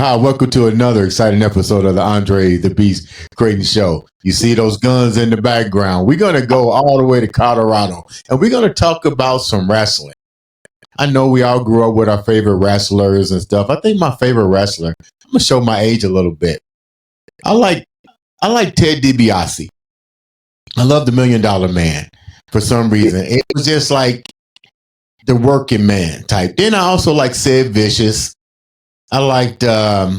Hi, welcome to another exciting episode of the Andre The Beast Crayton Show. You see those guns in the background. We're going to go all the way to Colorado, and we're going to talk about some wrestling. I know we all grew up with our favorite wrestlers and stuff. I think my favorite wrestler, I'm going to show my age a little bit. I like Ted DiBiase. I love the $1 Million Man for some reason. It was just like the working man type. Then I also like Sid Vicious. I liked, I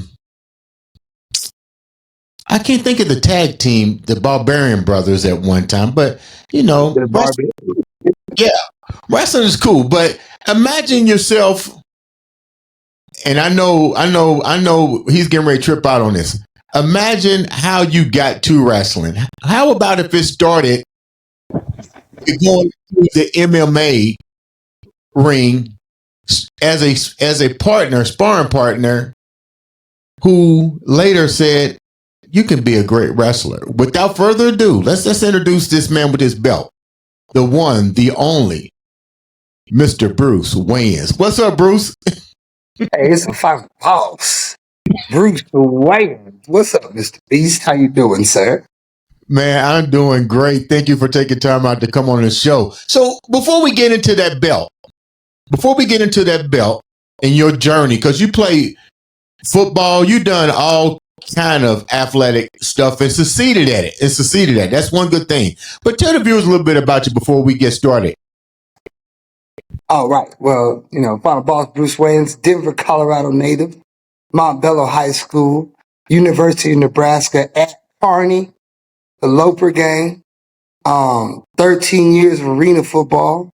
can't think of the tag team, the Barbarian Brothers at one time, but you know, wrestling is cool. But imagine yourself, and I know he's getting ready to trip out on this. Imagine how you got to wrestling. How about if it started going through the MMA ring as a partner, sparring partner, who later said, you can be a great wrestler. Without further ado, let's introduce this man with his belt. The one, the only, Mr. Bruce Wayans. What's up, Bruce? Hey, it's a fucking boss. Bruce Wayans. What's up, Mr. Beast? How you doing, sir? Man, I'm doing great. Thank you for taking time out to come on the show. So before we get into that belt and your journey, because you play football, you done all kind of athletic stuff and succeeded at it. That's one good thing. But tell the viewers a little bit about you before we get started. All right. Well, final boss Bruce Wayans, Denver, Colorado native, Montbello High School, University of Nebraska at Kearney, the Loper gang, 13 years of arena football,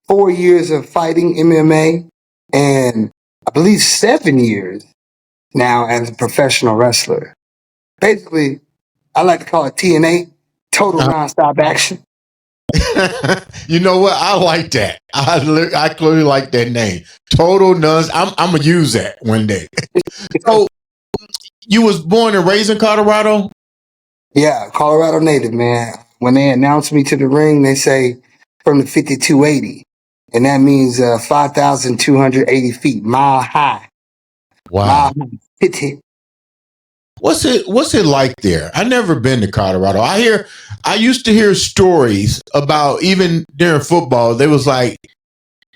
4 years of fighting MMA, and I believe 7 years now as a professional wrestler. Basically, I like to call it TNA, total nonstop action. You know what? I like that. I clearly like that name. Total nuns. I'm gonna use that one day. So, you was born and raised in Colorado? Yeah, Colorado native, man. When they announced me to the ring, they say from the 5280. And that means 5,280 feet, mile high. Wow. Mile high. What's it like there? I never been to Colorado. I used to hear stories about, even during football, they was like,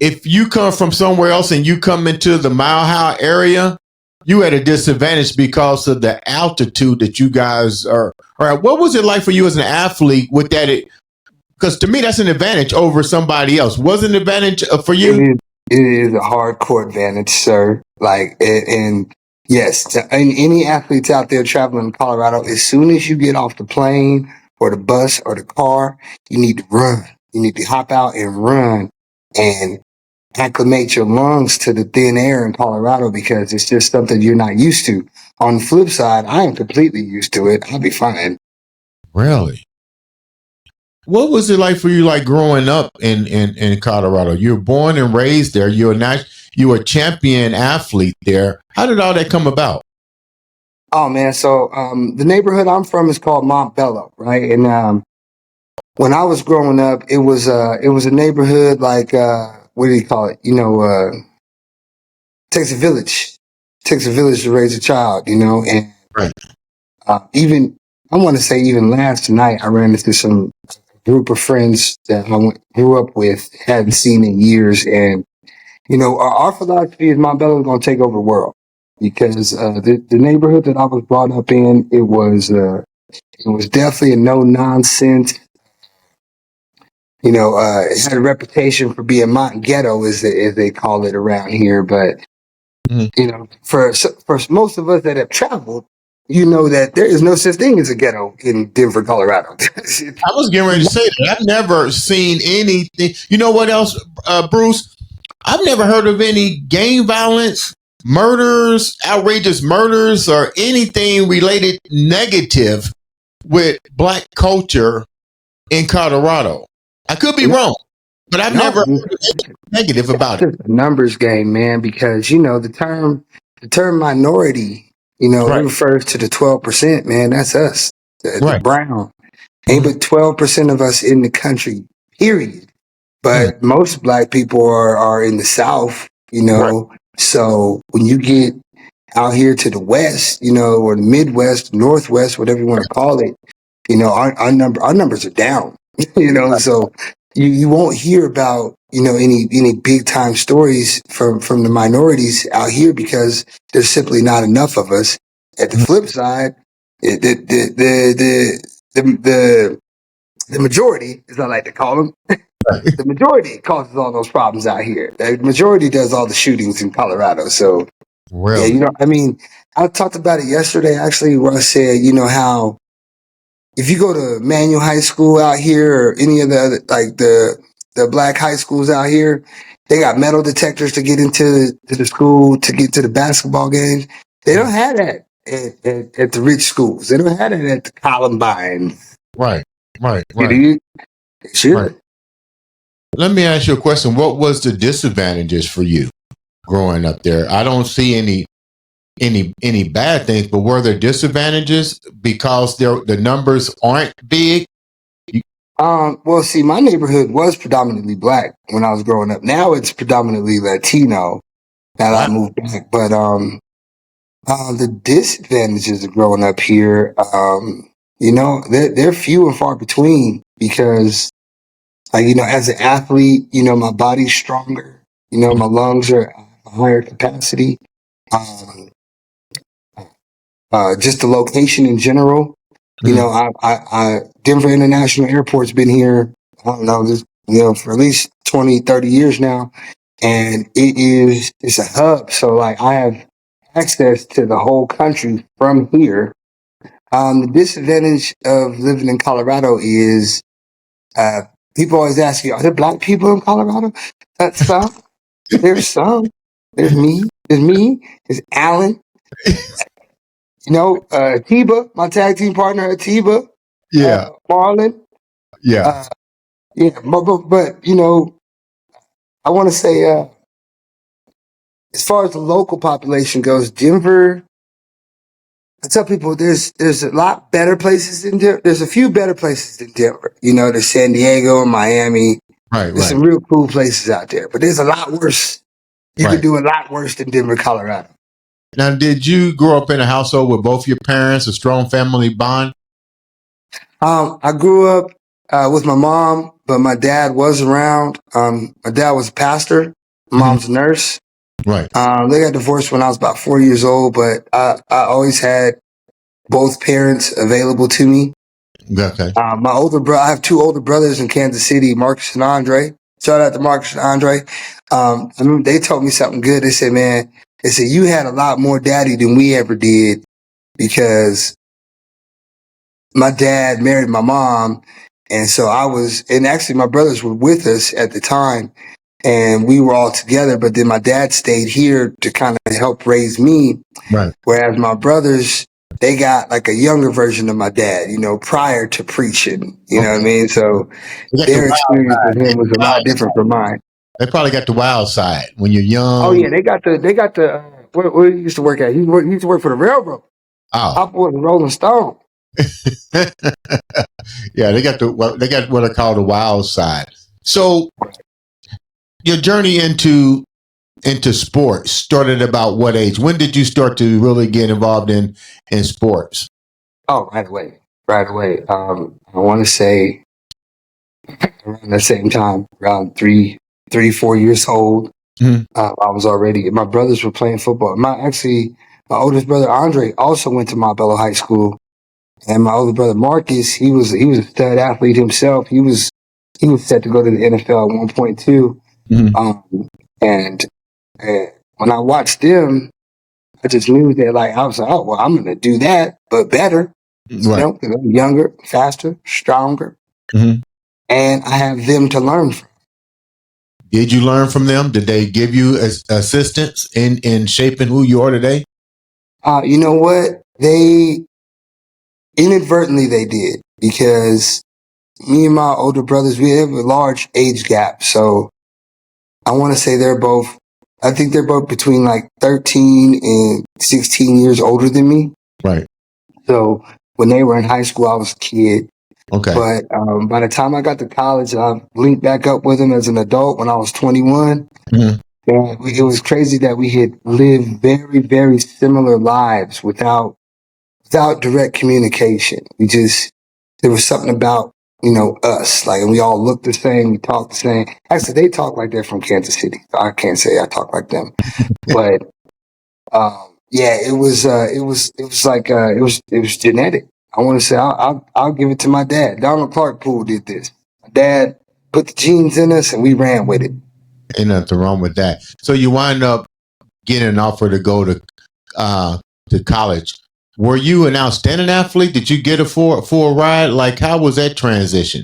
if you come from somewhere else and you come into the Mile High area, you at a disadvantage because of the altitude that you guys are. All right, what was it like for you as an athlete with that? Because to me, that's an advantage over somebody else. Was it an advantage for you? It is a hardcore advantage, sir. And yes, any athletes out there traveling in Colorado, as soon as you get off the plane or the bus or the car, you need to run. You need to hop out and run and acclimate your lungs to the thin air in Colorado, because it's just something you're not used to. On the flip side, I am completely used to it. I'll be fine. Really? What was it like for you, like growing up in Colorado? You were born and raised there. You were a champion athlete there. How did all that come about? Oh man, so the neighborhood I'm from is called Montbello, right? And when I was growing up, it was a neighborhood like what do you call it? Takes a village. Takes a village to raise a child, and right. Even I want to say even last night I ran into some group of friends that I grew up with, hadn't seen in years, and our philosophy is Montbello is going to take over the world, because the neighborhood that I was brought up in, it was definitely a no nonsense. It had a reputation for being Mont Ghetto, as they call it around here, but for most of us that have traveled, that there is no such thing as a ghetto in Denver, Colorado. I was getting ready to say that. I've never seen anything. You know what else, Bruce? I've never heard of any gang violence, murders, outrageous murders, or anything related negative with Black culture in Colorado. I could be wrong. But I've never No, heard anything negative about it. it's a numbers game, man, because the term minority, it Right. refers to the 12%, man. That's us, the Right. brown. Ain't Mhm. but 12% of us in the country, period. Mm. But most black people are in the South, Right. So when you get out here to the West, or the Midwest, Northwest, whatever you want to call it, our numbers are down. So you won't hear about any big time stories from the minorities out here because there's simply not enough of us. At the Mhm. flip side, the majority, as I like to call them, Right. the majority causes all those problems out here. The majority does all the shootings in Colorado. So yeah, Really? I talked about it yesterday actually, where I said, how if you go to Manual High School out here or any of the other, like the black high schools out here, they got metal detectors to get into to the school to get to the basketball games. They don't Mhm. have that at the rich schools. They don't have that at the Columbine. Right. Right. You Right. know, they Right. should. Let me ask you a question. What was the disadvantages for you growing up there? I don't see any bad things, but were there disadvantages because the numbers aren't big? You- Well, see, my neighborhood was predominantly black when I was growing up. Now it's predominantly Latino that I Wow. moved back. But the disadvantages of growing up here, they're few and far between because, as an athlete, my body's stronger. My lungs are a higher capacity. Um, just the location in general. Mhm. Denver International Airport's been here, I don't know, for at least 20, 30 years now. And it's a hub. So like I have access to the whole country from here. The disadvantage of living in Colorado is, uh, people always ask you, are there black people in Colorado? That's some. There's some. There's me. There's Alan. Atiba, my tag team partner, Atiba, Yeah. Marlon. Yeah. Uh, yeah, but I want to say, as far as the local population goes, Denver. I tell people there's a lot better places in Denver. There's a few better places than Denver. There's San Diego, Miami. Right. There's Right. some real cool places out there, but there's a lot worse. You could Right. do a lot worse than Denver, Colorado. Now, did you grow up in a household with both your parents, a strong family bond? I grew up with my mom, but my dad was around. My dad was a pastor. My Mhm. mom's a nurse. Right. They got divorced when I was about 4 years old, but I always had both parents available to me. Okay. My older brother, I have two older brothers in Kansas City, Marcus and Andre. Shout out to Marcus and Andre. I remember they told me something good. They said, man, you had a lot more daddy than we ever did because my dad married my mom. And so and actually my brothers were with us at the time and we were all together, but then my dad stayed here to kind of help raise me. Right. Whereas my brothers, they got like a younger version of my dad, prior to preaching. You know Okay. what I mean? So They got the their wild experience side. with him was a lot different from mine. They probably got the wild side when you're Oh young. yeah, they got the where he used to work at. He used to work for the railroad. Oh. Papa was a Rolling Stone. Yeah, they got what I call the wild side. So your journey into sports started about what age? When did you start to really get involved in sports? Oh, right away, right away. I want to say around the same time, around 4 years old. Mhm. I was already. My brothers were playing football. My oldest brother Andre also went to Montbello High School. And my older brother Marcus, he was a stud athlete himself. He was set to go to the NFL at 1.2. Mhm. And when I watched them, I just knew that I was like, oh well, I'm gonna do that, but better. Right. 'Cause I'm younger, faster, stronger, Mhm. and I have them to learn from. Did you learn from them? Did they give you assistance in shaping who you are today? You know what? They inadvertently they did because me and my older brothers, we have a large age gap. So I want to say I think they're both between like 13 and 16 years older than me. Right. So when they were in high school, I was a kid. Okay. But by the time I got to college, I linked back up with them as an adult when I was 21. Mhm. And it was crazy that we had lived very, very similar lives without direct communication. There was something about, us. Like, and we all looked the same, we talked the same. Actually, they talk like they're from Kansas City. I can't say I talk like them. But yeah, it was genetic. I want to say I'll give it to my dad. Donald Clark Poole did this. My dad put the genes in us, and we ran with it. Ain't nothing wrong with that. So you wind up getting an offer to go to college. Were you an outstanding athlete? Did you get a full ride? Like, how was that transition?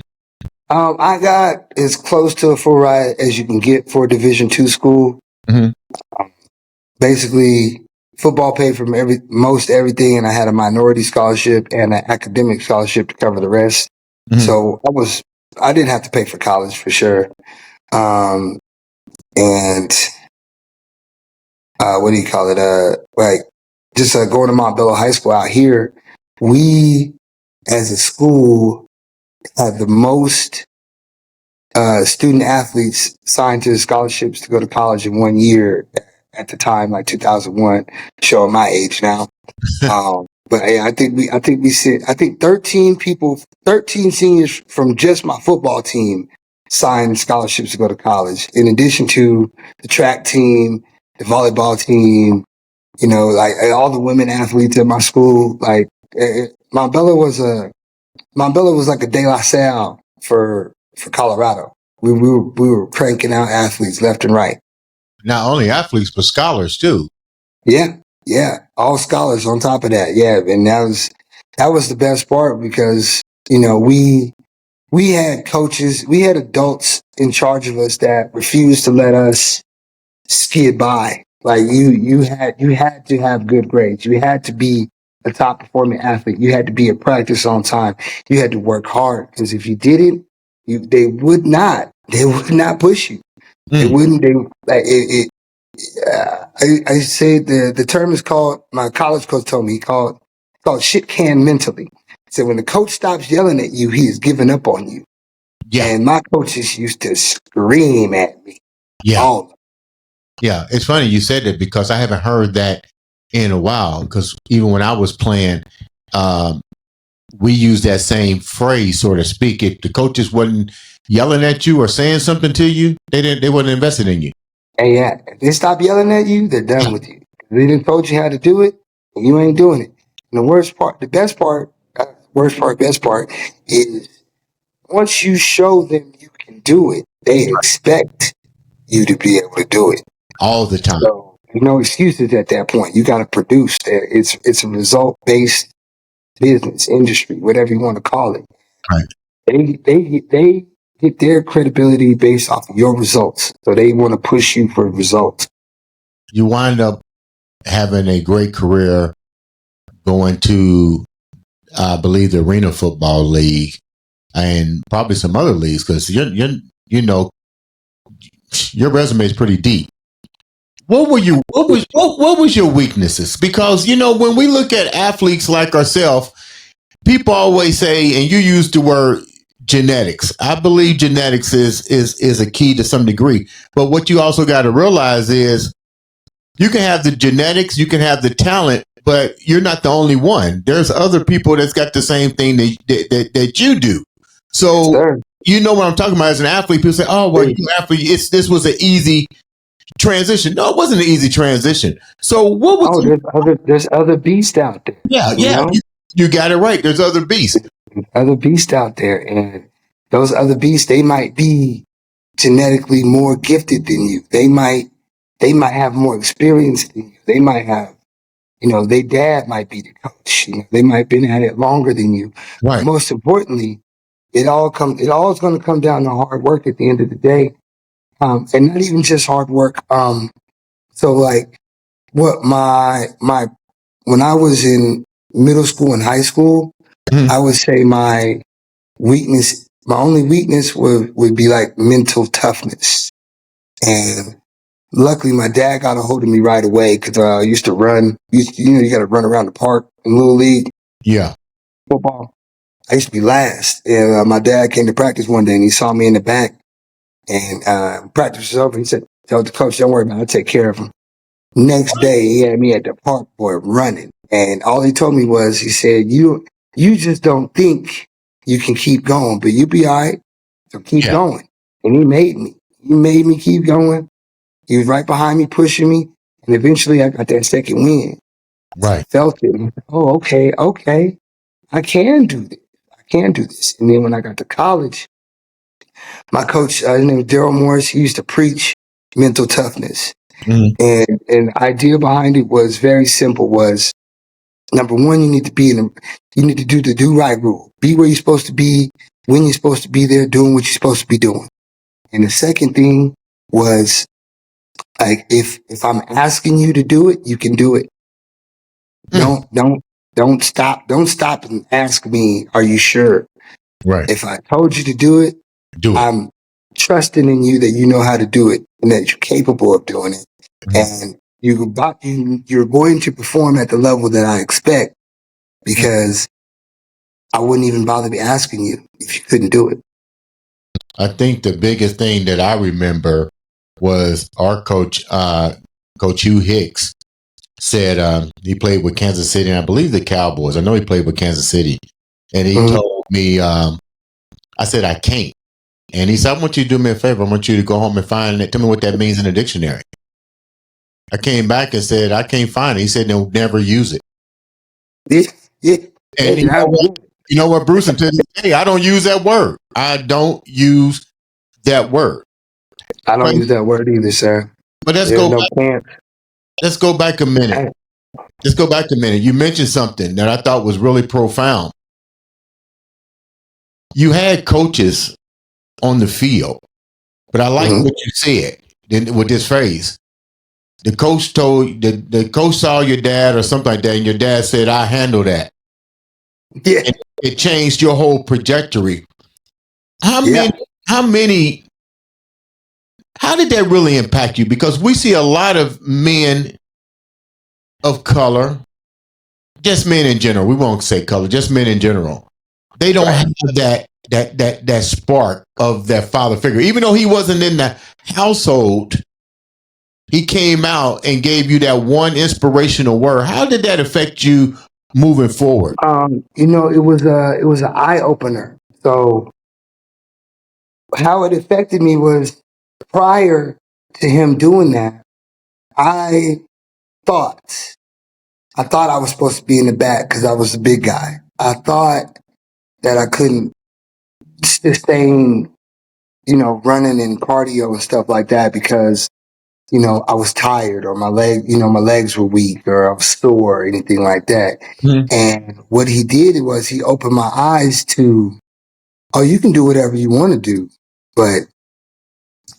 I got as close to a full ride as you can get for a Division II school. Mm-hmm. Basically, football paid for most everything, and I had a minority scholarship and an academic scholarship to cover the rest. Mm-hmm. So I didn't have to pay for college for sure. And what do you call it? Going to Montbello High School out here, we as a school had the most student athletes signed to scholarships to go to college in 1 year at the time, like 2001, showing my age now. But yeah, I think 13 seniors from just my football team signed scholarships to go to college, in addition to the track team, the volleyball team, like all the women athletes at my school. Like Montbello was like a De La Salle for Colorado. We were cranking out athletes left and right. Not only athletes, but scholars too. Yeah, all scholars on top of that. Yeah, and that was the best part because we had coaches, we had adults in charge of us that refused to let us skid by. Like you had to have good grades. You had to be a top performing athlete. You had to be at practice on time. You had to work hard because if you didn't, they would not push you. They wouldn't. I say the term is called. My college coach told me called shit can mentally. So when the coach stops yelling at you, he is giving up on you. Yeah. And my coaches used to scream at me. Yeah. Yeah, it's funny you said that because I haven't heard that in a while. Because even when I was playing, we used that same phrase, so to speak. If the coaches wasn't yelling at you or saying something to you, they wasn't invested in you. And yeah, if they stop yelling at you, they're done with you. They didn't told you how to do it, and you ain't doing it. And the best part is once you show them you can do it, they expect you to be able to do it all the time. So no excuses at that point. You got to produce. It's a result based business industry, whatever you want to call it. Right. They get their credibility based off of your results. So they want to push you for results. You wind up having a great career going to, I believe, the Arena Football League and probably some other leagues because your resume is pretty deep. What was your weaknesses? Because when we look at athletes like ourselves, people always say, and you use the word genetics. I believe genetics is a key to some degree. But what you also got to realize is you can have the genetics, you can have the talent, but you're not the only one. There's other people that's got the same thing that you do. So Sure. You know what I'm talking about as an athlete. People say, "Oh, well, you athlete. This was an easy transition." No, it wasn't an easy transition. So what was? There's other beasts out there. Yeah. You got it right. There's other beasts. There's other beasts out there, and those other beasts, they might be genetically more gifted than you. They might have more experience than you. They might have, their dad might be the coach. They might have been at it longer than you. Right. But most importantly, it all is going to come down to hard work at the end of the day. And not even just hard work. So like what when I was in middle school and high school, I would say my weakness My only weakness would be like mental toughness. And luckily, my dad got a hold of me right away because I used to run. You got to run around the park in Little League Yeah. football. I used to be last. And my dad came to practice one day and he saw me in the back. And practice was over. He said, "Tell the coach, don't worry about it. I'll take care of him." Next day, he had me at the park boy running. And all he told me was, he said, you just don't think you can keep going, but you'll be all right. So keep Yeah. going. And he made me. He made me keep going. He was right behind me, pushing me. And eventually I got that second win. Right. Felt it. Oh, okay. I can do this. I can do this. And then when I got to college, my coach, his name was Daryl Morris, he used to preach mental toughness. Mhm. And the idea behind it was very simple, was number one, you need to do the do right rule. Be where you're supposed to be, when you're supposed to be there, doing what you're supposed to be doing. And the second thing was, like, if I'm asking you to do it, you can do it. Mm. Don't stop and ask me, are you sure? Right. If I told you to do it, Do it. I'm trusting in you that you know how to do it and that you're capable of doing it. Mhm. And you're going to perform at the level that I expect, because I wouldn't even bother be asking you if you couldn't do it. I think the biggest thing that I remember was our coach, Coach Hugh Hicks, said he played with Kansas City, and I believe the Cowboys. I know he played with Kansas City. And he Mhm. told me, I said, I can't. And he said, I want you to do me a favor. I want you to go home and find it. Tell me what that means in the dictionary. I came back and said, I can't find it. He said, they'll never use it. Yeah, yeah. And you know what, Bruce, until this day, I don't use that word. I don't use that word. I don't But, use that word either, sir. but There's no chance. let's go back a minute. Let's go back a minute. You mentioned something that I thought was really profound. You had coaches on the field, but I like Mhm. what you said with this phrase. The coach saw your dad or something like that, and your dad said, "I handle that." Yeah, And it changed your whole trajectory. How yeah. many? How many? How did that really impact you? Because we see a lot of men of color, just men in general. We won't say color, just men in general. They don't Right. have that spark of that father figure. Even though he wasn't in the household, he came out and gave you that one inspirational word. How did that affect you moving forward? It was an eye opener. So how it affected me was, prior to him doing that, I thought I was supposed to be in the back because I was a big guy. I thought that I couldn't sustain, running and cardio and stuff like that because, I was tired, or my legs were weak, or I was sore, or anything like that. Mhm. And what he did was he opened my eyes to, oh, you can do whatever you want to do, but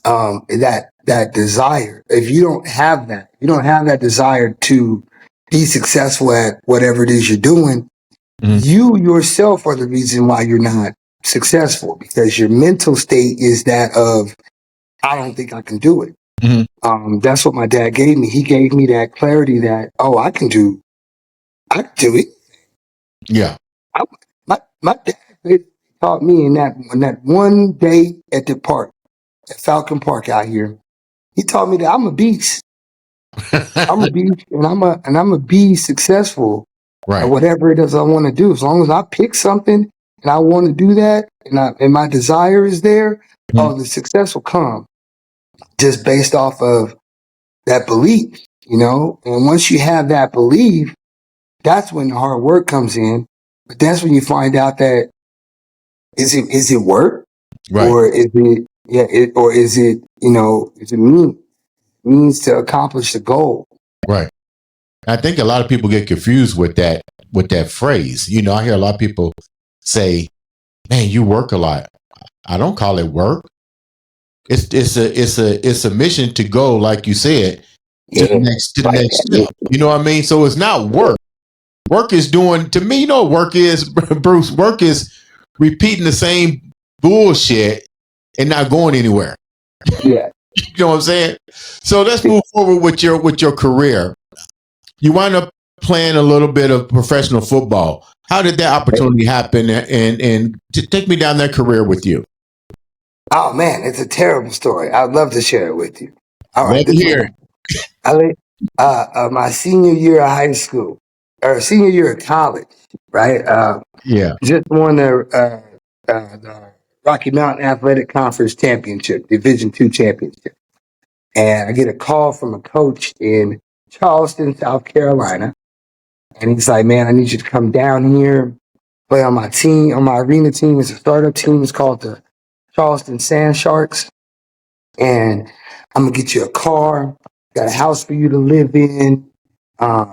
that desire, if you don't have that desire to be successful at whatever it is you're doing, Mhm. you yourself are the reason why you're not successful, because your mental state is that of, I don't think I can do it. Mhm. That's what my dad gave me. He gave me that clarity that, oh, I can do it. Yeah. My dad taught me in that one day at the park, at Falcon Park out here. He taught me that I'm a beast. I'm a beast, and I'm a be successful at Right. whatever it is I want to do. As long as I pick something and I want to do that, and my desire is there, Mhm. oh, the success will come just based off of that belief, And once you have that belief, that's when the hard work comes in. But that's when you find out that, is it work, Right. or is it is it means to accomplish the goal? Right. I think a lot of people get confused with that phrase. I hear a lot of people say, "Man, you work a lot." I don't call it work. It's a mission to go, like you said, to the Yeah, like next that. step. You know what I mean? So it's not work. Work is doing, to me, what work is, Bruce. Work is repeating the same bullshit and not going anywhere. Yeah. You know what I'm saying? So let's move forward with your career. You wind up playing a little bit of professional football. How did that opportunity happen? And take me down that career with you. Oh man, it's a terrible story. I'd love to share it with you. All right, Let me hear it. my senior year of high school or senior year of college, right? Yeah. Just won the Rocky Mountain Athletic Conference Championship, Division II championship, and I get a call from a coach in Charleston, South Carolina, and he's like, "Man, I need you to come down here, play on my team, on my arena team. It's a startup team. It's called the Charleston Sand Sharks, and I'm gonna get you a car, got a house for you to live in, uh,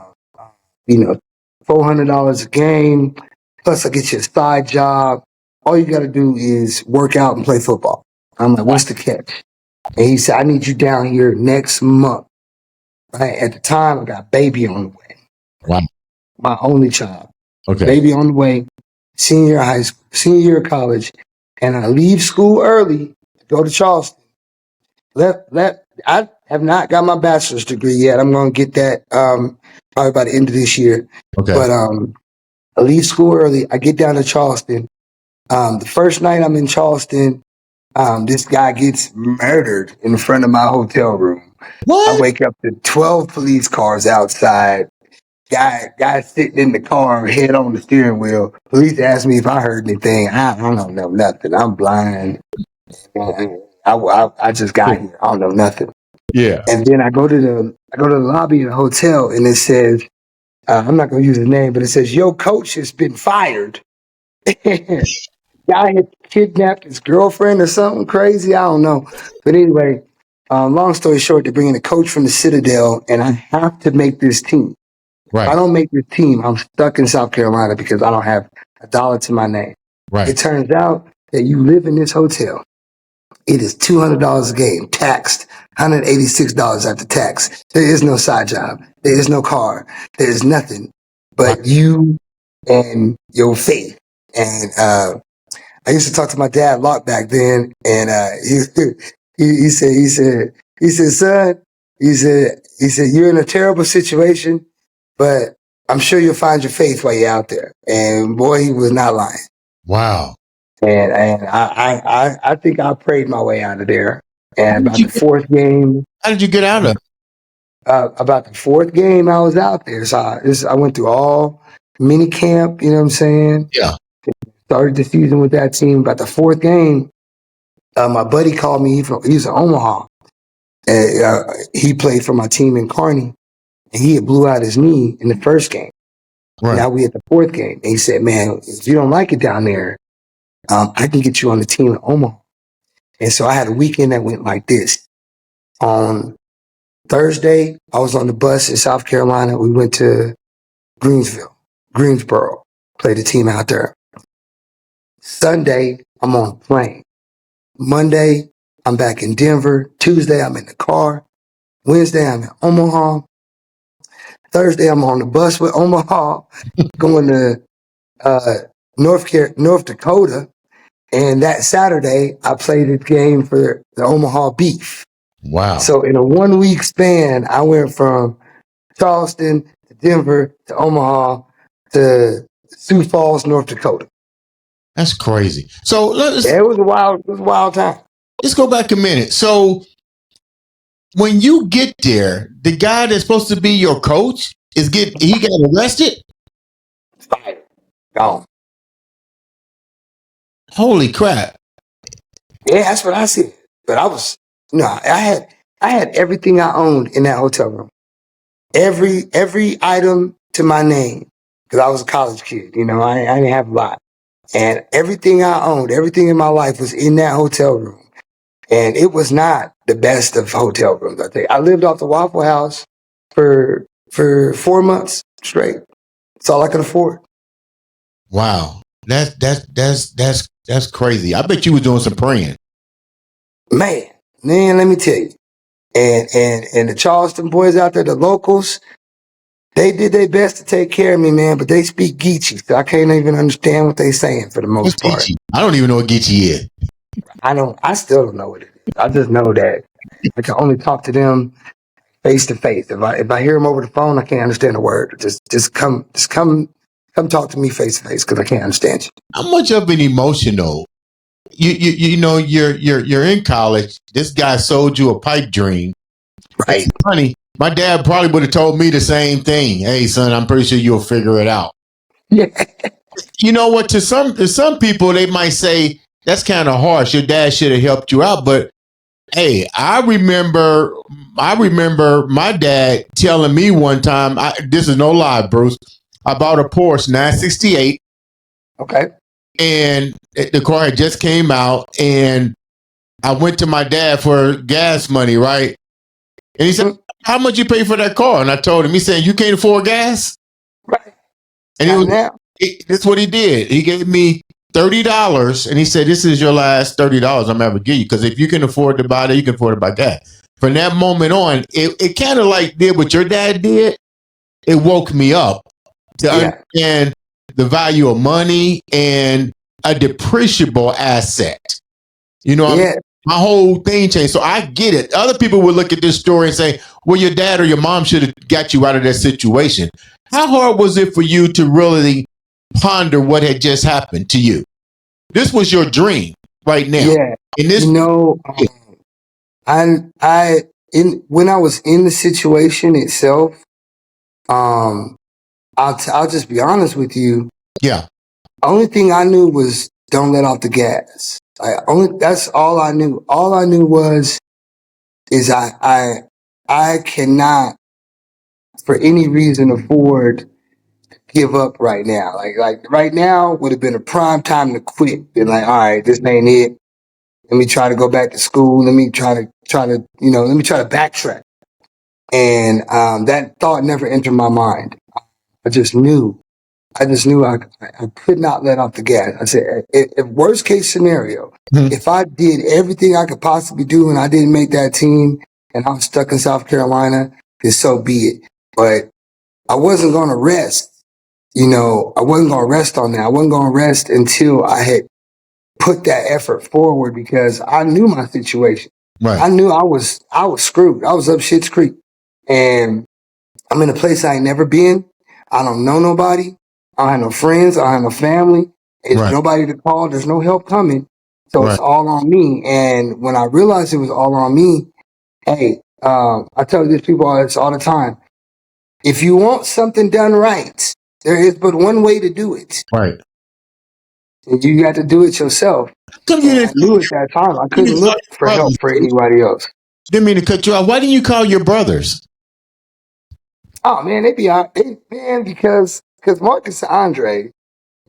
you know, $400 a game. Plus, I get you a side job. All you got to do is work out and play football." I'm like, "What's the catch?" And he said, "I need you down here next month." Right at the time, I got baby on the way. Wow. My only child. Okay. Baby on the way. Senior year of high school, senior year of college, and I leave school early to go to Charleston. I have not got my bachelor's degree yet. I'm going to get that probably by the end of this year. Okay. But I leave school early. I get down to Charleston. The first night I'm in Charleston, this guy gets murdered in front of my hotel room. What? I wake up to 12 police cars outside. Guy sitting in the car, head on the steering wheel. Police asked me if I heard anything. I don't know nothing. I'm blind. I just got here. I don't know nothing. Yeah. And then I go to the lobby of the hotel, and it says, I'm not going to use his name, but it says, "Your coach has been fired." Guy had kidnapped his girlfriend or something crazy. I don't know. But anyway, long story short, they're bringing a coach from the Citadel, and I have to make this team. Right. If I don't make this team, I'm stuck in South Carolina because I don't have a dollar to my name. Right. It turns out that you live in this hotel. It is $200 a game, taxed $186 after tax. There is no side job. There is no car. There is nothing but you and your faith. And I used to talk to my dad a lot back then, and he said, "Son," he said, "you're in a terrible situation, but I'm sure you'll find your faith while you're out there." And boy, he was not lying. Wow. And I think I prayed my way out of there. And How did you get out of it? About the fourth game, I was out there. So I went through all mini camp. You know what I'm saying? Yeah. Started the season with that team. About the fourth game, my buddy called me. He's in Omaha. And, he played for my team in Kearney, and he had blew out his knee in the first game. Right. Now we at the fourth game. And he said, "Man, if you don't like it down there, I can get you on the team in Omaha." And so I had a weekend that went like this. On Thursday, I was on the bus in South Carolina. We went to Greensboro, played a team out there. Sunday, I'm on a plane. Monday, I'm back in Denver. Tuesday, I'm in the car. Wednesday, I'm in Omaha. Thursday, I'm on the bus with Omaha, going to North Dakota. And that Saturday, I played a game for the Omaha Beef. Wow. So in a 1 week span, I went from Charleston to Denver to Omaha to Sioux Falls, North Dakota. That's crazy. So It was a wild time. Let's go back a minute. So when you get there, the guy that's supposed to be your coach he got arrested? Fired. Gone. Holy crap. Yeah, that's what I said. But I had everything I owned in that hotel room. Every item to my name. Because I was a college kid, I didn't have a lot. And everything I owned, everything in my life was in that hotel room. And it was not the best of hotel rooms, I think. I lived off the Waffle House for 4 months straight. That's all I could afford. Wow. That's crazy. I bet you were doing some praying. Man, let me tell you. And the Charleston boys out there, the locals, They did their best to take care of me, man, but they speak Geechee, so I can't even understand what they're saying for the What's most part. Geechee? I don't even know what Geechee is. I still don't know what it is. I just know that I can only talk to them face to face. If I hear them over the phone, I can't understand a word. Just come talk to me face to face because I can't understand you. How much of an emotional? You know you're in college. This guy sold you a pipe dream. Right. It's funny. My dad probably would have told me the same thing. Hey, son, I'm pretty sure you'll figure it out. Yeah. You know what? To some people, they might say that's kind of harsh. Your dad should have helped you out, but hey, I remember my dad telling me one time. This is no lie, Bruce. I bought a Porsche 968. Okay. And the car had just came out, and I went to my dad for gas money, right? And he said, "How much you pay for that car?" And I told him. He said, "You can't afford gas." Right. And Now. that's what he did. He gave me $30, and he said, "This is your last $30 I'm ever give you, because if you can afford to buy that, you can afford to buy gas." From that moment on, it kind of like did what your dad did. It woke me up to understand the value of money and a depreciable asset. You know, my whole thing changed. So I get it. Other people would look at this story and say, well, your dad or your mom should have got you out of that situation. How hard was it for you to really ponder what had just happened to you? This was your dream right now. Yeah. In this, when I was in the situation itself, I'll just be honest with you. Yeah. Only thing I knew was don't let off the gas. That's all I knew. All I knew is I cannot for any reason afford to give up right now. Like right now would have been a prime time to quit. Been like, all right, this ain't it. Let me try to go back to school. Let me try to backtrack. And that thought never entered my mind. I just knew I could not let off the gas. I said, if worst case scenario, if I did everything I could possibly do and I didn't make that team and I'm stuck in South Carolina, then so be it. But I wasn't going to rest. I wasn't going to rest on that. I wasn't going to rest until I had put that effort forward because I knew my situation. Right. I knew I was screwed. I was up shit's creek. And I'm in a place I ain't never been. I don't know nobody. I don't have no friends. I don't have no family. There's nobody to call. There's no help coming. So it's all on me. And when I realized it was all on me, hey, I tell these people this all the time. If you want something done right, there is but one way to do it. Right. And you got to do it yourself. I knew at that time I couldn't look for help for anybody else. Didn't mean to cut you off. Why didn't you call your brothers? Oh man, they be out, because Marcus and Andre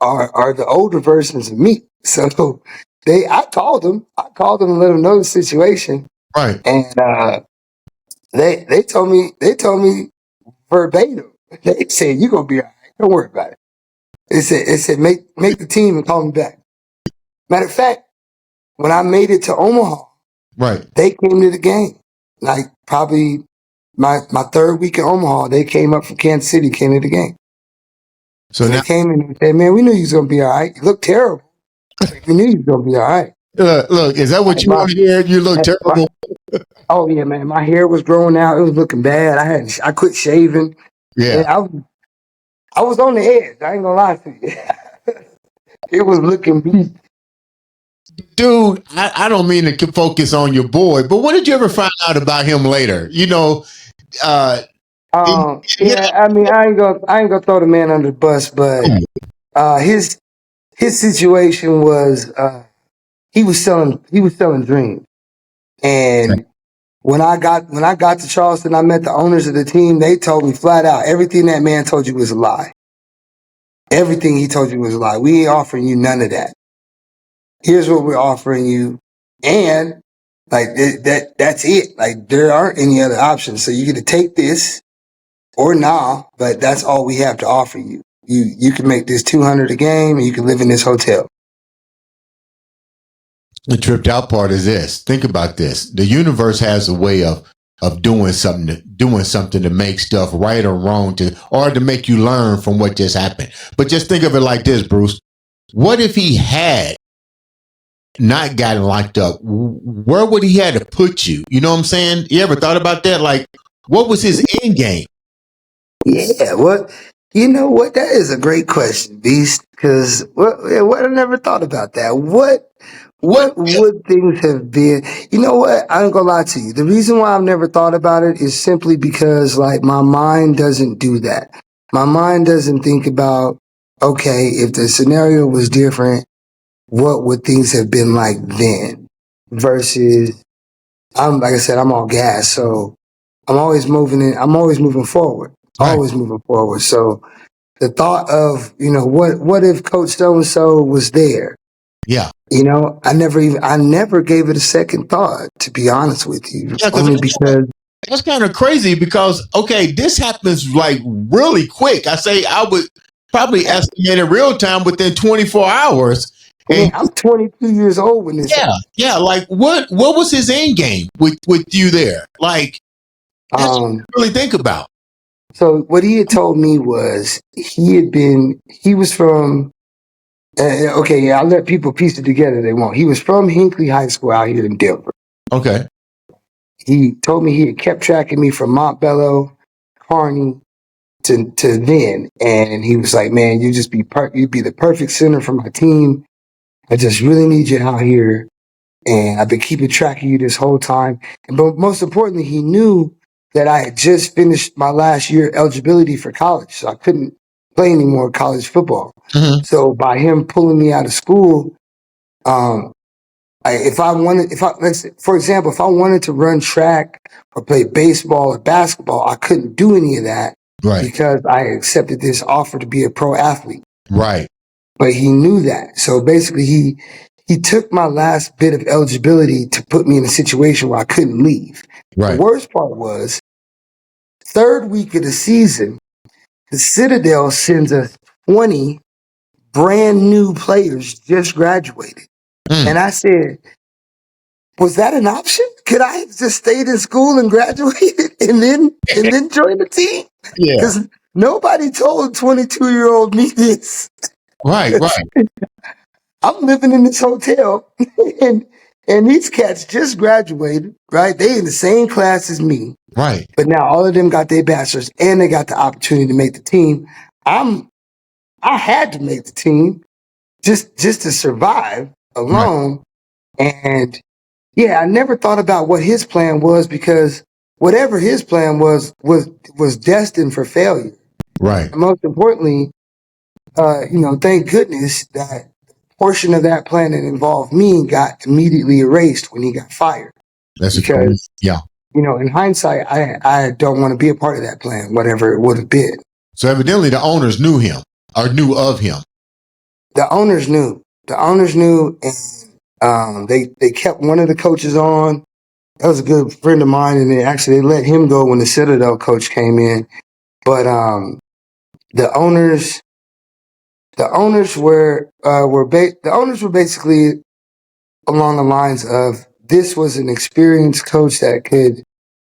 are the older versions of me. So I called them and let them know the situation. Right. And they told me verbatim. They said, "You're gonna be all right. Don't worry about it." They said make the team and call me back. Matter of fact, when I made it to Omaha, they came to the game. Like probably my third week in Omaha, they came up from Kansas City, came to the game. So they came in and said, "Man, we knew you was gonna be all right. You look terrible. We knew you was gonna be all right." Look, is that what you want to hear? You look terrible. Oh yeah, man. My hair was growing out. It was looking bad. I quit shaving. Yeah. I was on the edge. I ain't gonna lie to you. It was looking bleak. Dude, I don't mean to focus on your boy, but what did you ever find out about him later? I mean, I ain't gonna throw the man under the bus, but his situation was he was selling dreams. And when I got to Charleston, I met the owners of the team. They told me flat out, everything that man told you was a lie. Everything he told you was a lie. We ain't offering you none of that. Here's what we're offering you. And like that's it. Like there aren't any other options. So you get to take this or nah, but that's all we have to offer you. You can make this $200 a game and you can live in this hotel. The tripped out part is this. Think about this. The universe has a way of of doing something to make stuff right or wrong or to make you learn from what just happened. But just think of it like this, Bruce. What if he had not gotten locked up? Where would he had to put you? You know what I'm saying? You ever thought about that? Like, what was his end game? Yeah, you know what? That is a great question, Beast. Because what I never thought about that. What would things have been? You know what? I ain't gonna lie to you. The reason why I've never thought about it is simply because, like, my mind doesn't do that. My mind doesn't think about, okay, if the scenario was different, what would things have been like then? Versus, like I said, I'm all gas, so I'm always I'm always moving forward, Right. always moving forward. So the thought of, what if Coach so and so was there? Yeah. I never gave it a second thought, to be honest with you. Yeah, Only because that's kind of crazy because, okay, this happens like really quick. I would probably estimate in real time within 24 hours. And I'm 22 years old when this happened. yeah. Like what was his end game with you there? Like, that's what you really think about. So what he had told me was he was from, okay, yeah, I'll let people piece it together they won't. He was from Hinckley High School out here in Denver. Okay. He told me he had kept tracking me from Montbello, Kearney to then. And he was like, man, you'd be the perfect center for my team. I just really need you out here. And I've been keeping track of you this whole time. But most importantly, he knew that I had just finished my last year eligibility for college. So I couldn't play any more college football. Mm-hmm. So by him pulling me out of school, for example, if I wanted to run track or play baseball or basketball, I couldn't do any of that because I accepted this offer to be a pro athlete. Right. But he knew that. So basically he took my last bit of eligibility to put me in a situation where I couldn't leave. Right. The worst part was, third week of the season, the Citadel sends us 20 brand new players just graduated. And I said, was that an option? Could I have just stayed in school and graduated and then joined the team? Yeah. Because nobody told 22-year-old me this. Right. I'm living in this hotel and these cats just graduated, right? They in the same class as me. Right. But now all of them got their bachelors and they got the opportunity to make the team. I had to make the team just to survive alone. Right. And yeah, I never thought about what his plan was, because whatever his plan was destined for failure. Right. And most importantly, thank goodness that portion of that plan that involved me got immediately erased when he got fired. That's because, yeah. In hindsight, I don't want to be a part of that plan, whatever it would have been. So evidently the owners knew him or knew of him. The owners knew. And they kept one of the coaches on. That was a good friend of mine, and they let him go when the Citadel coach came in. But the owners were basically along the lines of, this was an experienced coach that could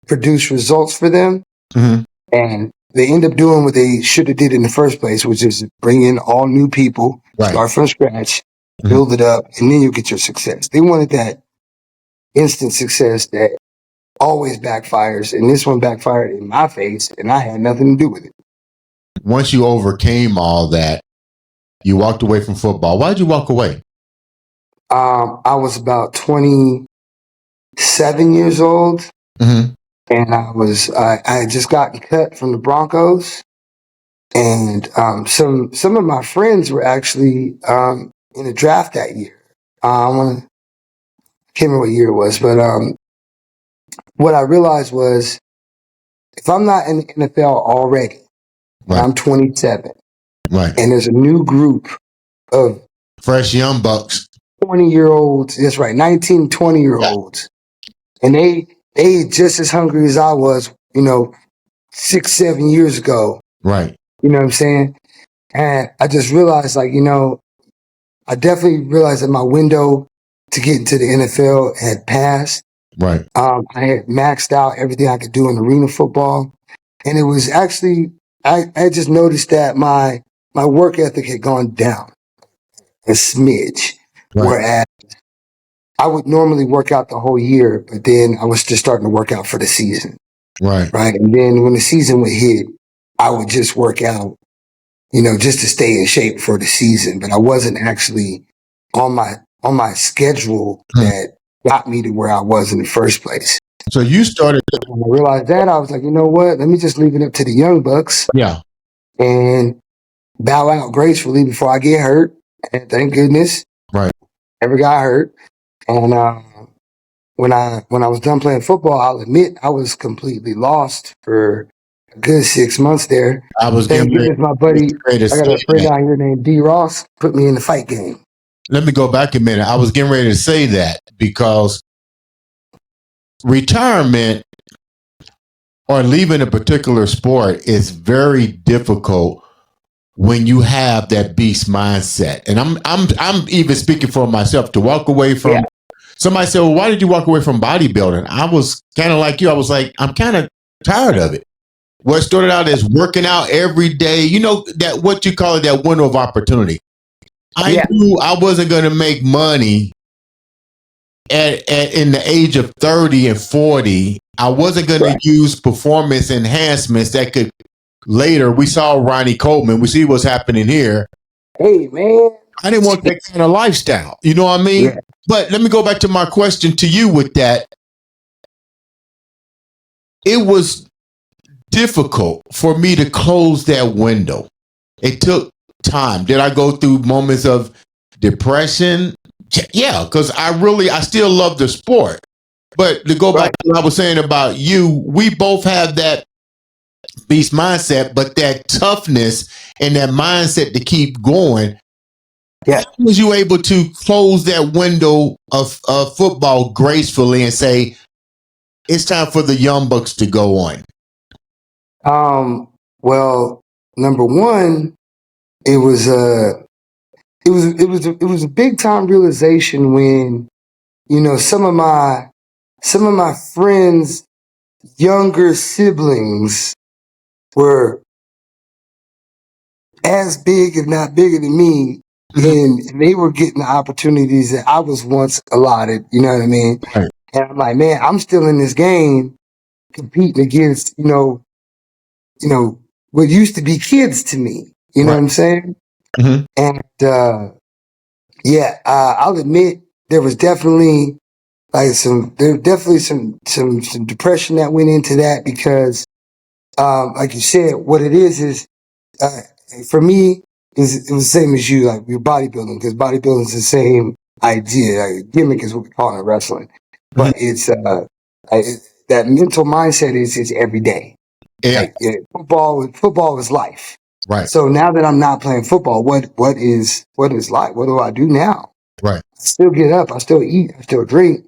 produce results for them. Mm-hmm. And they end up doing what they should have did in the first place, which is bring in all new people, start from scratch, build it up, and then you get your success. They wanted that instant success that always backfires, and this one backfired in my face, and I had nothing to do with it. Once you overcame all that, you walked away from football. Why did you walk away? I was about 27 years old, and I had just gotten cut from the Broncos, and some of my friends were actually in the draft that year. I can't remember what year it was, but what I realized was, if I'm not in the NFL already, and I'm 27, and there's a new group of fresh young bucks, 20-year-olds, that's right, 19, 20-year-olds, and they just as hungry as I was, 6-7 years ago. Right. You know what I'm saying? And I just realized, I definitely realized that my window to get into the NFL had passed. Right. I had maxed out everything I could do in arena football. And it was actually, I just noticed that my work ethic had gone down a smidge. Right. Whereas I would normally work out the whole year, but then I was just starting to work out for the season. Right. Right. And then when the season would hit, I would just work out, just to stay in shape for the season. But I wasn't actually on my schedule that got me to where I was in the first place. So you started. When I realized that, I was like, you know what? Let me just leave it up to the young bucks. Yeah. And bow out gracefully before I get hurt. And thank goodness, Right. never got hurt. And when I was done playing football, I'll admit I was completely lost for a good 6 months there. I was Thank getting goodness, my buddy. ready to I got say a friend that. out here named D. Ross, put me in the fight game. Let me go back a minute. I was getting ready to say that because retirement or leaving a particular sport is very difficult when you have that beast mindset. And I'm even speaking for myself to walk away from. Yeah. Somebody said, well, why did you walk away from bodybuilding? I was kind of like you. I was like, I'm kind of tired of it. What started out as working out every day, that what you call it, that window of opportunity. I knew I wasn't going to make money in the age of 30 and 40. I wasn't going to use performance enhancements that could later. We saw Ronnie Coleman. We see what's happening here. Hey, man. I didn't want that kind of lifestyle. You know what I mean? Yeah. But let me go back to my question to you with that. It was difficult for me to close that window. It took time. Did I go through moments of depression? Yeah, because I still love the sport. But to go back to what I was saying about you, we both have that beast mindset, but that toughness and that mindset to keep going. Yeah. How was you able to close that window of football gracefully and say, it's time for the Young Bucks to go on? Well, number one, it was a big time realization when, some of my friends' younger siblings were as big, if not bigger than me, and they were getting the opportunities that I was once allotted. You know what I mean? Right. And I'm like, man, I'm still in this game competing against, what used to be kids to me. You know what I'm saying? Mm-hmm. And I'll admit there was definitely some depression that went into that because, like you said, what it is for me it was the same as you, like your bodybuilding, because bodybuilding is the same idea. Like, gimmick is what we call it in wrestling, but it's that mental mindset is every day. Yeah. Like, football is life. Right. So now that I'm not playing football, what is life? What do I do now? Right. I still get up, I still eat, I still drink,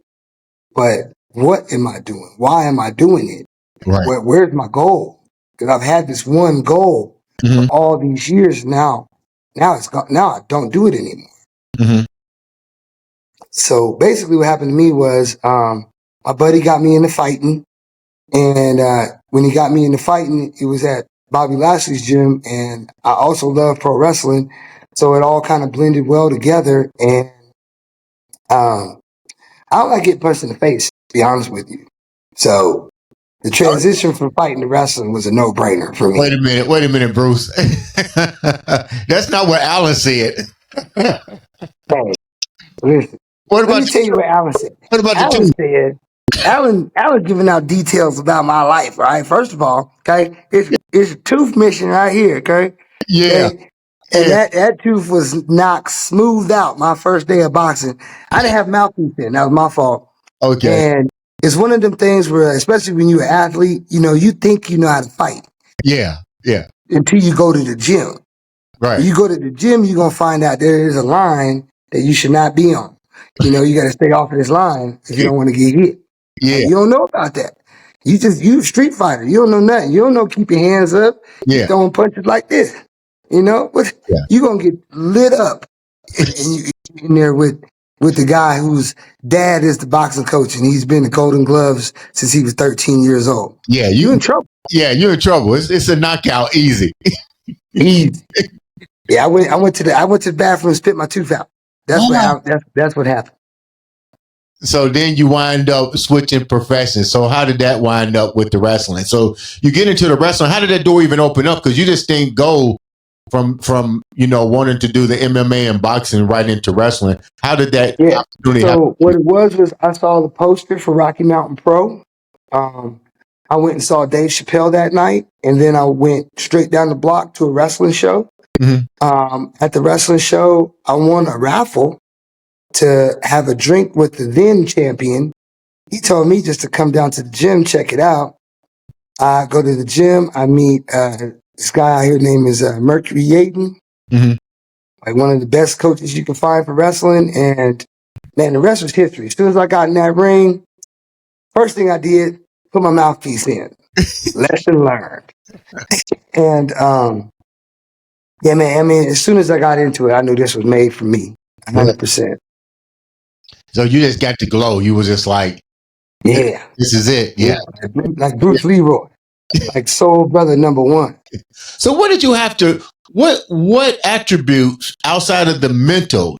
but what am I doing? Why am I doing it? Right. Where's my goal? Because I've had this one goal for all these years now. Now it's gone. Now I don't do it anymore. So basically, what happened to me was my buddy got me into fighting, and when he got me into fighting, it was at Bobby Lashley's gym, and I also love pro wrestling, so it all kind of blended well together. And I don't like getting punched in the face, to be honest with you. So the transition from fighting to wrestling was a no-brainer for me. Wait a minute, Bruce. That's not what Alan said. Hey, listen. Let me tell you what Alan said. What about Alan said, Alan giving out details about my life, right? First of all, okay, it's a tooth mission right here, okay? Yeah. Okay? And that tooth was knocked smoothed out my first day of boxing. I didn't have mouthpiece in. That was my fault. Okay. And it's one of them things where, especially when you're an athlete, you think you know how to fight. Yeah. Yeah. Until you go to the gym. Right. When you go to the gym, you're going to find out there is a line that you should not be on. You got to stay off of this line if you don't want to get hit. Yeah. And you don't know about that. You street fighter. You don't know nothing. You don't know keep your hands up. Yeah. You throwing punches like this. But you're going to get lit up. And you in there with with the guy whose dad is the boxing coach, and he's been the Golden Gloves since he was 13 years old. Yeah, You in trouble. Yeah, you're in trouble. It's a knockout, easy. Easy. Yeah, I went to the bathroom and spit my tooth out. That's what happened. So then you wind up switching professions. So how did that wind up with the wrestling? So you get into the wrestling. How did that door even open up? Because you just didn't go from wanting to do the MMA and boxing right into wrestling. How did that opportunity happen? So what it was I saw the poster for Rocky Mountain Pro. I went and saw Dave Chappelle that night, and then I went straight down the block to a wrestling show. Mm-hmm. At the wrestling show, I won a raffle to have a drink with the then champion. He told me just to come down to the gym, check it out. I go to the gym. I meet this guy out here named is Mercury Yaten, Mm-hmm. like one of the best coaches you can find for wrestling. And man, the rest was history. As soon as I got in that ring, first thing I did, put my mouthpiece in. Lesson learned. And yeah, man, I mean, as soon as I got into it, I knew this was made for me, 100%. So you just got to glow. You was just like, yeah, this is it. Yeah. Like Bruce Leroy, like Soul Brother #1. So what did you have to, what attributes outside of the mental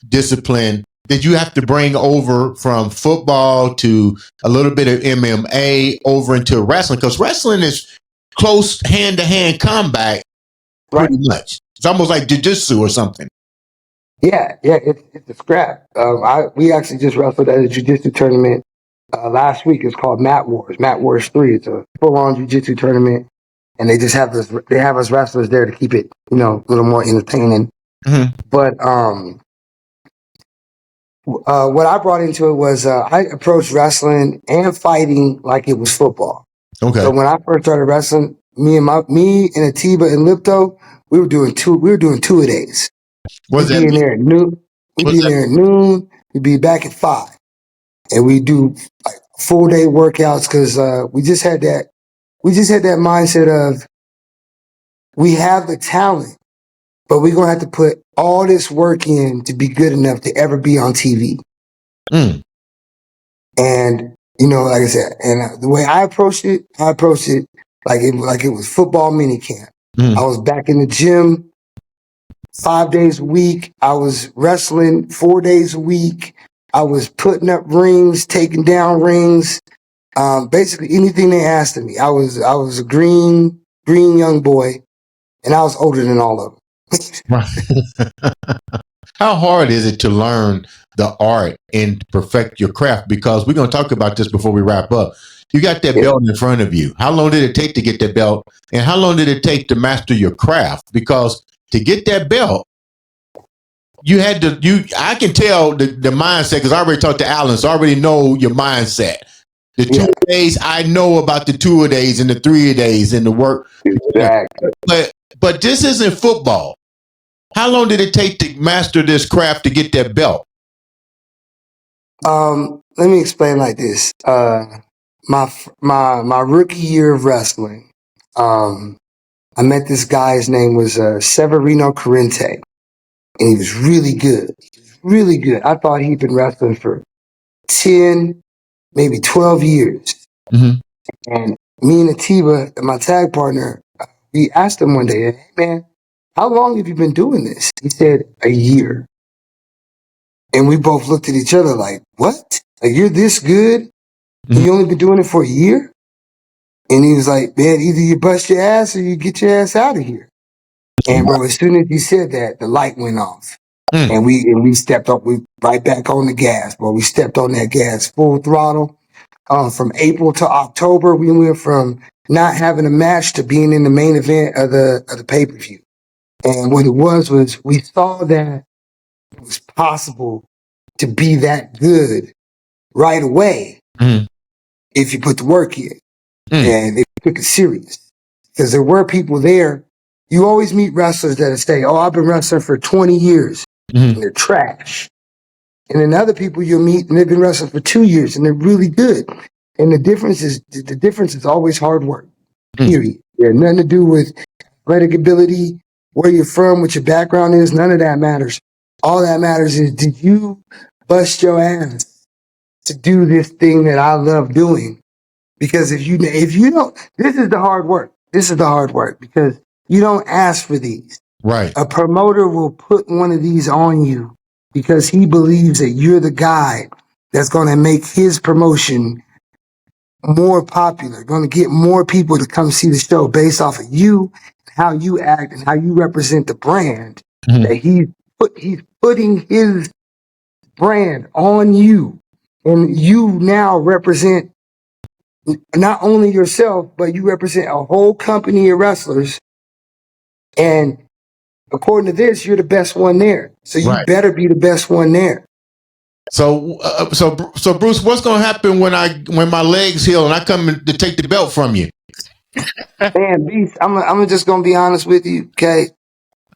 discipline did you have to bring over from football to a little bit of MMA over into wrestling? Because wrestling is close hand-to-hand combat, pretty much. It's almost like jiu-jitsu or something. Yeah, it's a scrap. We actually just wrestled at a jiu-jitsu tournament last week. It's called Mat Wars 3. It's a full-on jiu-jitsu tournament, and they just have us wrestlers there to keep it, a little more entertaining. Mm-hmm. But what I brought into it was I approached wrestling and fighting like it was football. Okay. So when I first started wrestling, me and Atiba and Lipto, we were doing two-a-days. We'd be in there at noon. We'd be back at 5, and we do like full-day workouts because we just had that mindset of we have the talent, but we're gonna have to put all this work in to be good enough to ever be on TV. Mm. And like I said, and the way I approached it like it was football minicamp. Mm. I was back in the gym 5 days a week. I was wrestling 4 days a week. I was putting up rings, taking down rings. Basically anything they asked of me. I was a green young boy, and I was older than all of them. How hard is it to learn the art and perfect your craft? Because we're going to talk about this before we wrap up. You got that belt in front of you. How long did it take to get that belt? And how long did it take to master your craft? Because to get that belt, you had to, I can tell the mindset, because I already talked to Alan, so I already know your mindset. The 2 days, I know about the 2 days and the 3 days and the work. Exactly. But this isn't football. How long did it take to master this craft to get that belt? Let me explain like this. My rookie year of wrestling, I met this guy. His name was Severino Corrente, and he was really good. Really good. I thought he'd been wrestling for 10, maybe 12 years. Mm-hmm. And me and Atiba, my tag partner, we asked him one day, "Hey man, how long have you been doing this?" He said, "A year." And we both looked at each other like, "What? Like you're this good? And you only been doing it for a year?" And he was like, "Man, either you bust your ass or you get your ass out of here." And bro, as soon as he said that, the light went off. And we stepped up, we right back on the gas, bro. We stepped on that gas full throttle. From April to October, we went from not having a match to being in the main event of the pay-per-view. And what it was we saw that it was possible to be that good right away if you put the work in and if you took it serious. Because there were people there. You always meet wrestlers that say, "Oh, I've been wrestling for 20 years," and they're trash. And then other people you'll meet and they've been wrestling for 2 years and they're really good. And the difference is always hard work. Period. It had nothing to do with athletic ability, where you're from, what your background is. None of that matters. All that matters is, did you bust your ass to do this thing that I love doing. Because if you don't, this is the hard work. This is the hard work because you don't ask for these. Right. A promoter will put one of these on you because he believes that you're the guy that's going to make his promotion more popular, going to get more people to come see the show based off of you, how you act, and how you represent the brand. Mhm. That he's putting his brand on you, and you now represent not only yourself, but you represent a whole company of wrestlers. And according to this, you're the best one there. So you Right. better be the best one there. So Bruce, what's going to happen when my legs heal and I come to take the belt from you? Man, Beast, I'm just going to be honest with you, okay?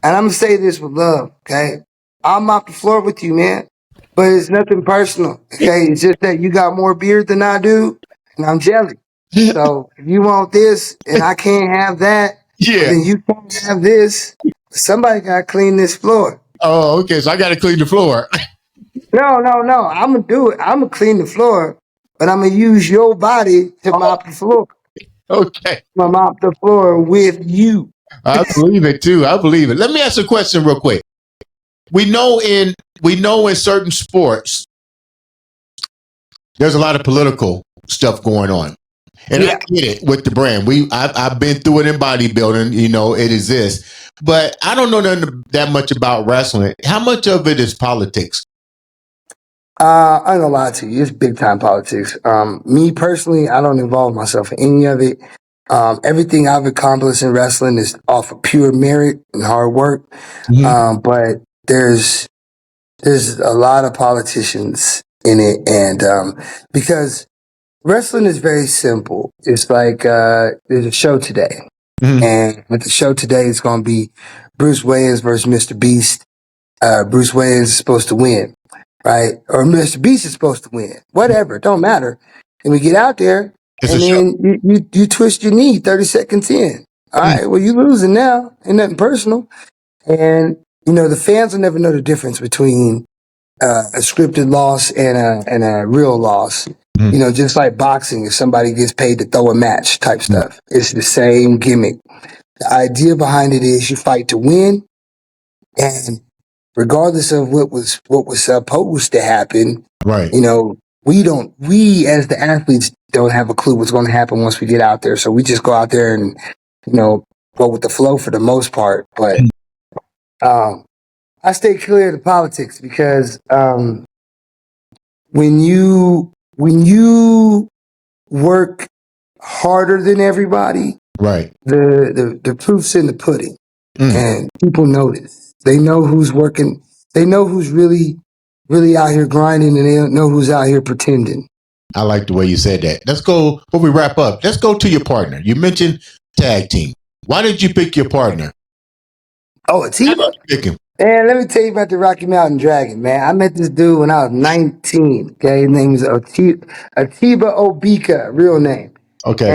And I'm going to say this with love, okay? I'll mop the floor with you, man. But it's nothing personal, okay? It's just that you got more beard than I do, and I'm jelly. So if you want this and I can't have that, Yeah. then you can't have this. Somebody got to clean this floor. Oh, okay. So I got to clean the floor. No. I'm going to do it. I'm going to clean the floor, but I'm going to use your body to mop the floor. Okay. I'm going to mop the floor with you. I believe it too. I believe it. Let me ask a question real quick. We know in certain sports, there's a lot of political stuff going on. And Yeah. I get it with the brand. I've been through it in bodybuilding, it exists. But I don't know that much about wrestling. How much of it is politics? I ain't gonna lie to you, it's big time politics. Me personally, I don't involve myself in any of it. Everything I've accomplished in wrestling is off of pure merit and hard work. Mm-hmm. But there's a lot of politicians in it, and because wrestling is very simple. It's like there's a show today, and with the show today, it's gonna be Bruce Wayans versus Mr. Beast. Bruce Wayans is supposed to win, right? Or Mr. Beast is supposed to win. Whatever, don't matter. And we get out there, and then you twist your knee 30 seconds in. All right, well, you losing now. Ain't nothing personal. And, the fans will never know the difference between a scripted loss and a real loss. Just like boxing, if somebody gets paid to throw a match type stuff, it's the same gimmick. The idea behind it is you fight to win, and regardless of what was supposed to happen, right? We as the athletes don't have a clue what's going to happen once we get out there. So we just go out there and go with the flow for the most part. But I stay clear of the politics because when you work harder than everybody, right? The proof's in the pudding, and people notice. They know who's working. They know who's really out here grinding, and they don't know who's out here pretending. I like the way you said that. Let's go, before we wrap up, let's go to your partner. You mentioned tag team. Why did you pick your partner? Oh, Atiba? Man, let me tell you about the Rocky Mountain Dragon, man. I met this dude when I was 19. Okay, his name is Atiba Obika, real name. Okay.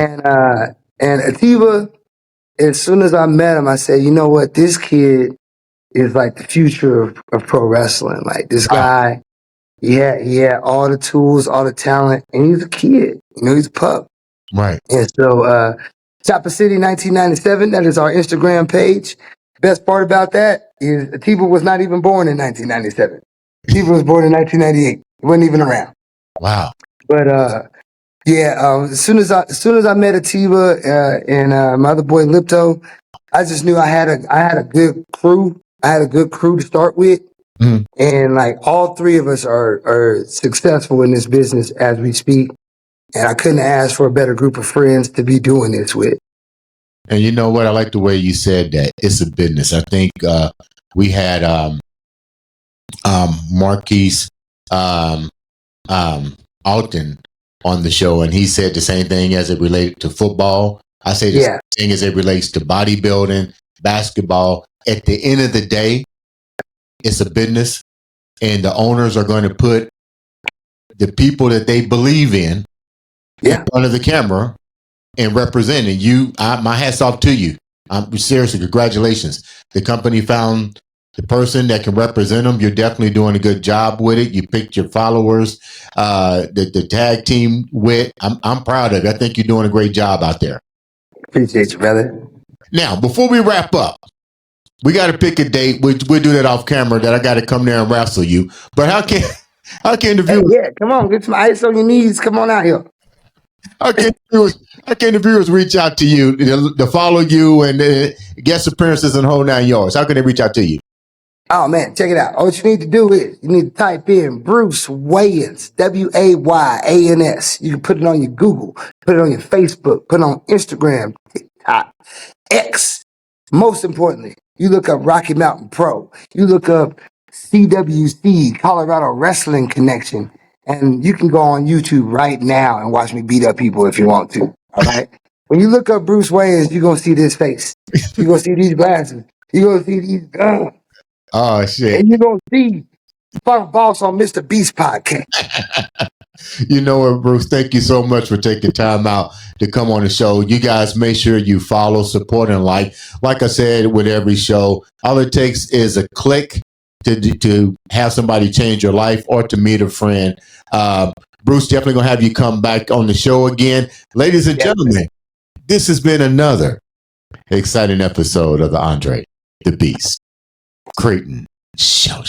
And Atiba, as soon as I met him, I said, you know what? This kid is like the future of pro wrestling. Like this guy, he had all the tools, all the talent, and he's a kid. He's a pup. Right. And so, Chopper City 1997, that is our Instagram page. Best part about that is Atiba was not even born in 1997. Atiba was born in 1998. He wasn't even around. Wow. But as soon as I met Atiba and my other boy Lipto, I just knew I had a good crew. I had a good crew to start with, and like all three of us are successful in this business as we speak. And I couldn't ask for a better group of friends to be doing this with. And you know what? I like the way you said that. It's a business. I think we had Marquise Alton on the show, and he said the same thing as it related to football. I say the same thing as it relates to bodybuilding, basketball. At the end of the day, it's a business, and the owners are going to put the people that they believe in front of the camera and representing you. My hat's off to you. Seriously, congratulations. The company found the person that can represent them. You're definitely doing a good job with it. You picked your followers, the tag team with. I'm proud of you. I think you're doing a great job out there. Appreciate you, brother. Now, before we wrap up, we got to pick a date. We'll do that off camera. That I got to come there and wrestle you. But how can the viewers? Yeah, come on, get some ice on your knees. Come on out here. How can the viewers reach out to you to follow you and guest appearances and whole nine yards? How can they reach out to you? Oh man, check it out. All you need to do is you need to type in Bruce Wayans, Wayans. You can put it on your Google, put it on your Facebook, put it on Instagram, TikTok, X. Most importantly, you look up Rocky Mountain Pro. You look up CWC, Colorado Wrestling Connection, and you can go on YouTube right now and watch me beat up people if you want to. All right. When you look up Bruce Wayans, you're gonna see this face. You're gonna see these glasses. You're gonna see these guns. Oh shit! And you're gonna see Final Boss on Mr. Beast podcast. You know what, Bruce? Thank you so much for taking time out to come on the show. You guys make sure you follow, support, and like. Like I said with every show, all it takes is a click to have somebody change your life or to meet a friend. Bruce, definitely gonna have you come back on the show again. Ladies and gentlemen, this has been another exciting episode of the Andre the Beast Crayton Show.